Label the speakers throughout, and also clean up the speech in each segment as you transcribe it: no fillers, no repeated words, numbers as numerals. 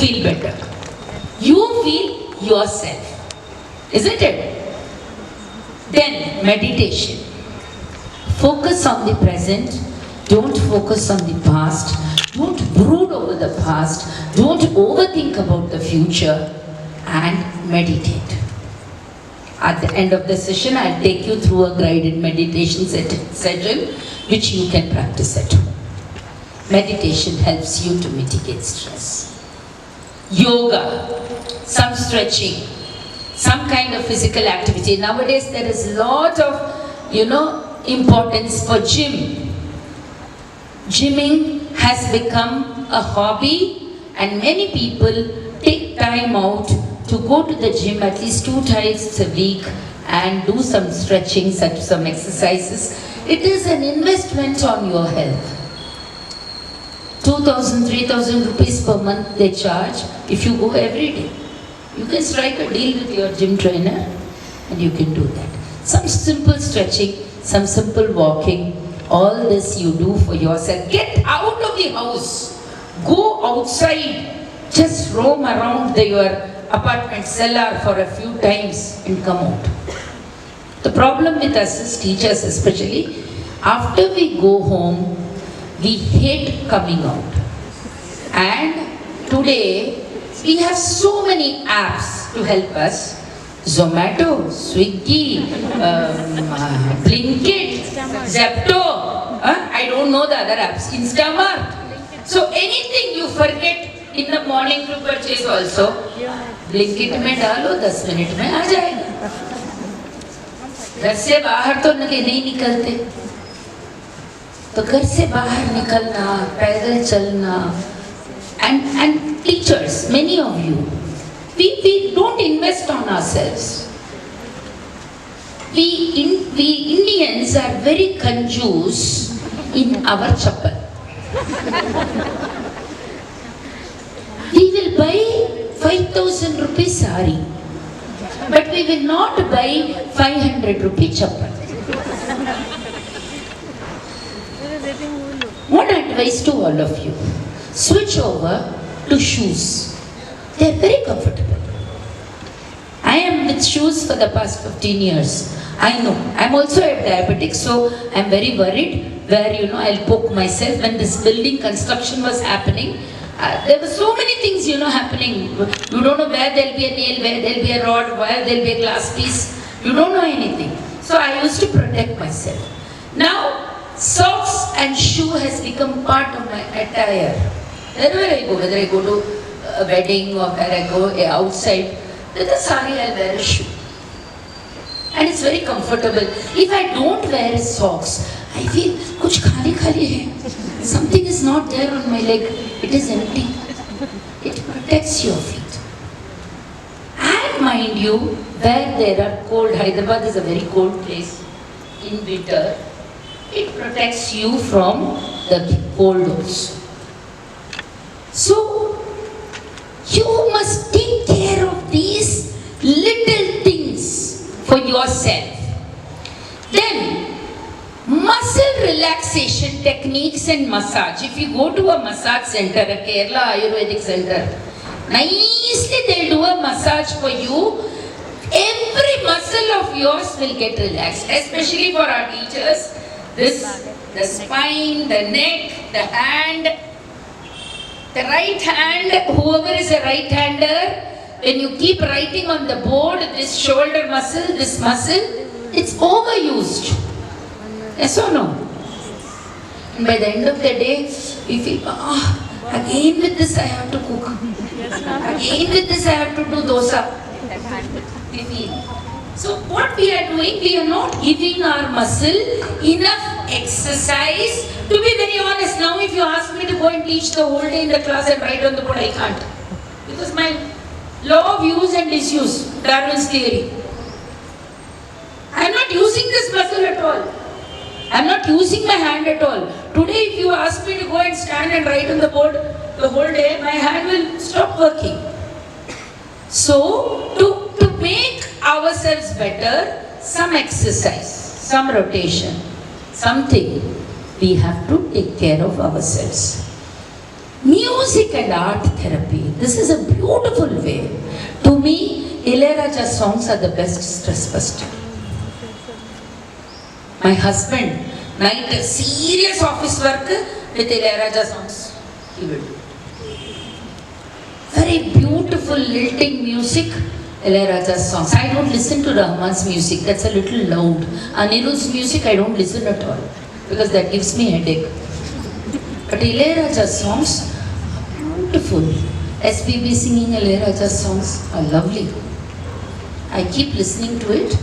Speaker 1: feel better. You feel yourself. Isn't it? Then meditation. Focus on the present. Don't focus on the past. Don't brood over the past. Don't overthink about the future. And meditate. At the end of the session, I'll take you through a guided meditation session which you can practice at home. Meditation helps you to mitigate stress. Yoga, some stretching, some kind of physical activity. Nowadays there is a lot of, importance for gym. Gymming has become a hobby and many people take time out to go to the gym at least 2 times a week and do some stretching, some exercises. It is an investment on your health. 2,000, 3,000 rupees per month they charge if you go every day. You can strike a deal with your gym trainer and you can do that. Some simple stretching, some simple walking, all this you do for yourself. Get out of the house. Go outside. Just roam around your apartment cellar for a few times and come out. The problem with us as teachers especially, after we go home, we hate coming out. And today, we have so many apps to help us. Zomato, Swiggy, Blinkit, Zepto, I don't know the other apps, Instamart. So anything you forget in the morning to purchase also, Blinkit में डालो 10 minute में आ जाएगा. घर से बाहर तो नहीं निकलते. तो घर से बाहर निकलना, पैदल चलना, and teachers, many of you, we don't invest on ourselves. We Indians are very conjuice in our chappal. We will buy 5,000 rupee sari, but we will not buy 500 rupee chappal. One advice to all of you, switch over to shoes. They are very comfortable. I am with shoes for the past 15 years. I know. I am also a diabetic, so I am very worried where, I'll poke myself. When this building construction was happening, there were so many things, happening. You don't know where there'll be a nail, where there'll be a rod, where there'll be a glass piece. You don't know anything. So I used to protect myself. Now, socks and shoe has become part of my attire. Wherever I go, whether I go to a wedding or where I go outside, with a sari I'll wear a shoe. And it's very comfortable. If I don't wear socks, I feel kuch khali hai. Something is not there on my leg. It is empty. It protects your feet. And mind you, where there are cold, Hyderabad is a very cold place in winter. It protects you from the cold also. So, you must take care of these little things for yourself. Then, muscle relaxation techniques and massage. If you go to a massage center, a Kerala Ayurvedic center, nicely they'll do a massage for you. Every muscle of yours will get relaxed, especially for our teachers. The spine, the neck, the hand, the right hand, whoever is a right-hander, when you keep writing on the board, this shoulder muscle, this muscle, it's overused. Yes or no? And by the end of the day, we feel, again with this I have to cook. Again with this I have to do dosa. We feel. So what we are doing, we are not giving our muscle enough exercise. To be very honest, now if you ask me to go and teach the whole day in the class and write on the board, I can't. Because my law of use and disuse, Darwin's theory. I am not using this muscle at all. I am not using my hand at all. Today if you ask me to go and stand and write on the board the whole day, my hand will stop working. So, to make ourselves better, some exercise, some rotation, something, we have to take care of ourselves. Music and art therapy. This is a beautiful way. To me, Ilayaraja songs are the best stress buster. My husband, night serious office work with Ilayaraja songs, he will do. Very beautiful lilting music, Ilayaraja songs. I don't listen to Rahman's music, that's a little loud. Anirudh's music I don't listen at all because that gives me headache. But Ilayaraja songs are beautiful. SPB singing Ilayaraja songs are lovely. I keep listening to it.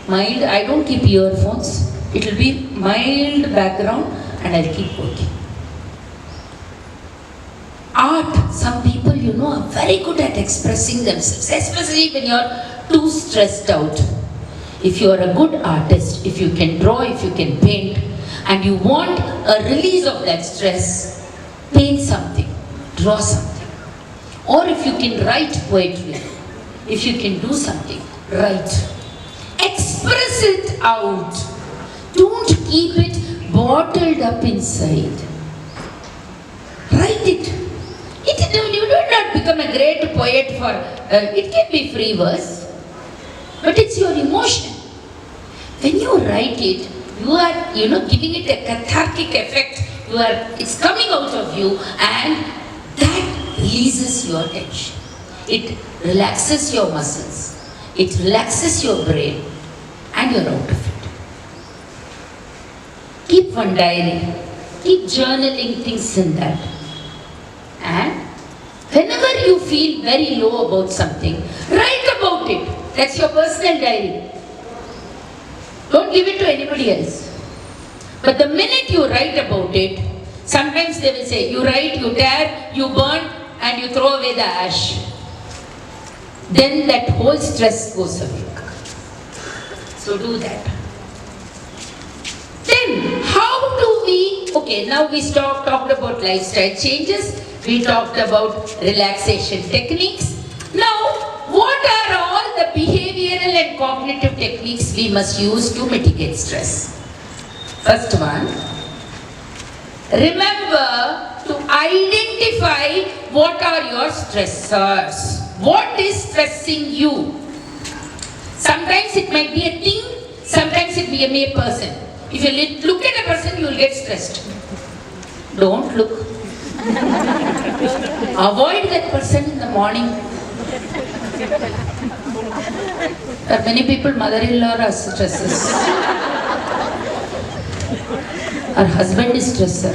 Speaker 1: Mild, I don't keep earphones. It will be mild background and I'll keep working. Art, some people are very good at expressing themselves, especially when you're too stressed out. If you are a good artist, if you can draw, if you can paint, and you want a release of that stress, paint something, draw something. Or if you can write poetry, if you can do something, write. Express it out. Don't keep it bottled up inside. Write it. You do not become a great poet for, it can be free verse, but it's your emotion. When you write it, you are, giving it a cathartic effect. It's coming out of you and that releases your tension. It relaxes your muscles. It relaxes your brain and you're out of it. Keep one diary. Keep journaling things in that. And whenever you feel very low about something, write about it. That's your personal diary. Don't give it to anybody else. But the minute you write about it, sometimes they will say, you write, you tear, you burn, and you throw away the ash. Then that whole stress goes away. So do that. Then, how do we, okay, now we talked about lifestyle changes. We talked about relaxation techniques. Now, what are all the behavioral and cognitive techniques we must use to mitigate stress? First one, remember to identify what are your stressors. What is stressing you? Sometimes it might be a thing, sometimes it may be a person. If you look at a person, you will get stressed. Don't look. Avoid that person in the morning. There are many people, mother-in-law are stresses. Her husband is stressor.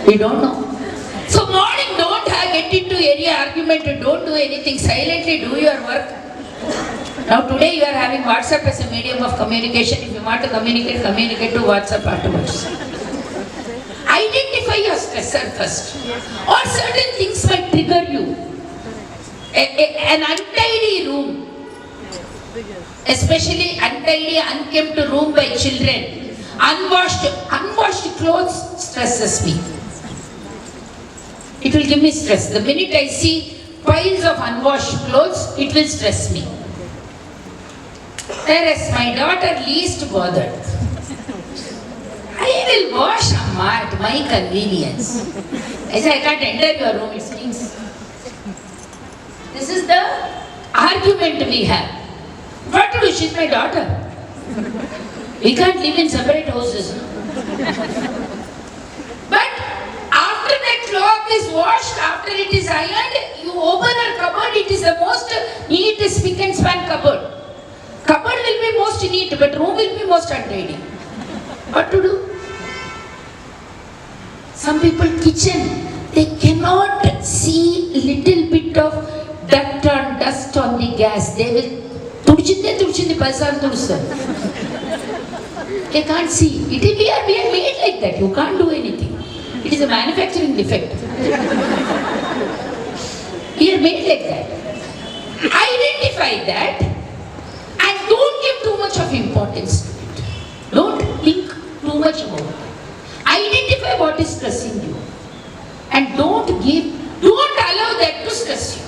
Speaker 1: We don't know. So morning, don't get into any argument, don't do anything, silently do your work. Now today you are having WhatsApp as a medium of communication. If you want to communicate to WhatsApp afterwards. Identify your stressor first. Or certain things might trigger you. An untidy room, especially untidy, unkempt room by children, unwashed clothes stresses me. It will give me stress. The minute I see piles of unwashed clothes, it will stress me. Whereas my daughter least bothered. I will wash, Amma, at my convenience. I say, I can't enter your room, it stinks. This is the argument we have. What to do? She's my daughter. We can't live in separate houses. But after the cloth is washed, after it is ironed, you open her cupboard, it is the most neat spick and span cupboard. Cupboard will be most neat, but room will be most untidy. What to do? Some people kitchen, they cannot see little bit of dirt or dust on the gas. They will they can't see. We are made like that. You can't do anything. It is a manufacturing defect. We are made like that. Identify that and don't give too much of importance to it. Don't think too much about it. Identify what is stressing you and don't allow that to stress you.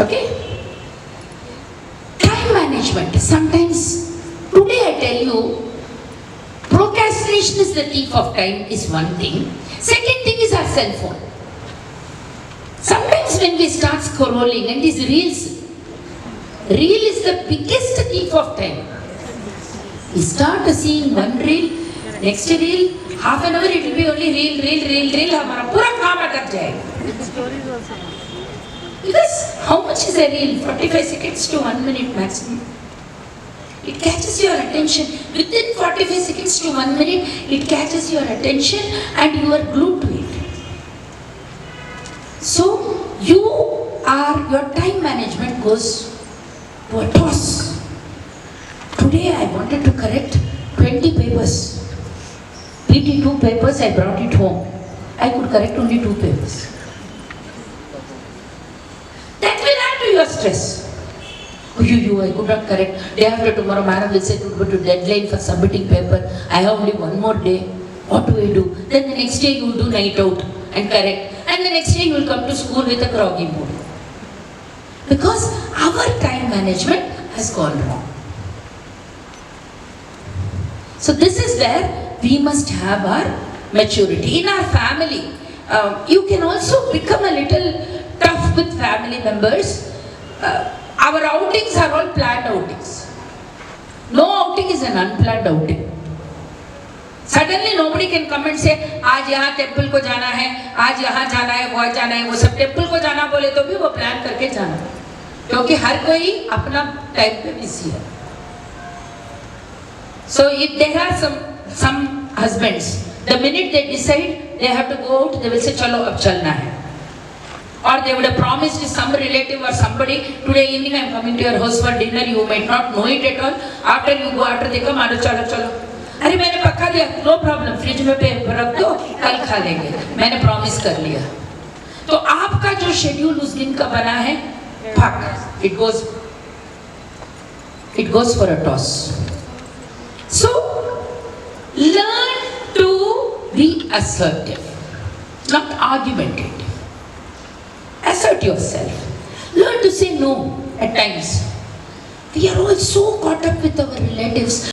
Speaker 1: Okay? Time management. Sometimes, today I tell you, procrastination Information is the thief of time is one thing. Second thing is our cell phone. Sometimes when we start scrolling and these reel is the biggest thief of time. We start seeing one reel, next reel, half an hour it will be only reel, हमारा पूरा काम अटक जाएगा. Because how much is a reel? 45 seconds to 1 minute maximum. It catches your attention. Within 45 seconds to 1 minute, it catches your attention and you are glued to it. So, your time management goes to a toss. Today I wanted to correct 20 papers. PT2 papers, I brought it home. I could correct only 2 papers. That will add to your stress. I could not correct. Day after tomorrow, madam will say to go to deadline for submitting paper. I have only one more day. What do I do? Then the next day you will do night out and correct. And the next day you will come to school with a groggy mood. Because our time management has gone wrong. So this is where we must have our maturity. In our family, you can also become a little tough with family members. Our outings are all planned outings. No outing is an unplanned outing. Suddenly nobody can come and say, आज यहाँ temple को जाना है, आज यहाँ जाना है, वहाँ जाना है, वो सब टेम्पल को जाना बोले तो भी वो प्लान करके जाना, क्योंकि हर कोई अपना टाइम पे बिजी है. So if there are some husbands, the minute they decide they have to go out, they will say, चलो अब चलना है. Or they would have promised some relative or somebody, today evening I am coming to your house for dinner, you might not know it at all. After you go, after they come, चलो. अरे मैंने पक्का दिया, no problem, fridge में रख दो, कल खा लेंगे, मैंने प्रॉमिस कर लिया. तो आपका जो शेड्यूल उस दिन का बना है, fuck, it goes for a toss. So, learn to be assertive, not argumentative. Assert yourself. Learn to say no at times. We are all so caught up with our relatives.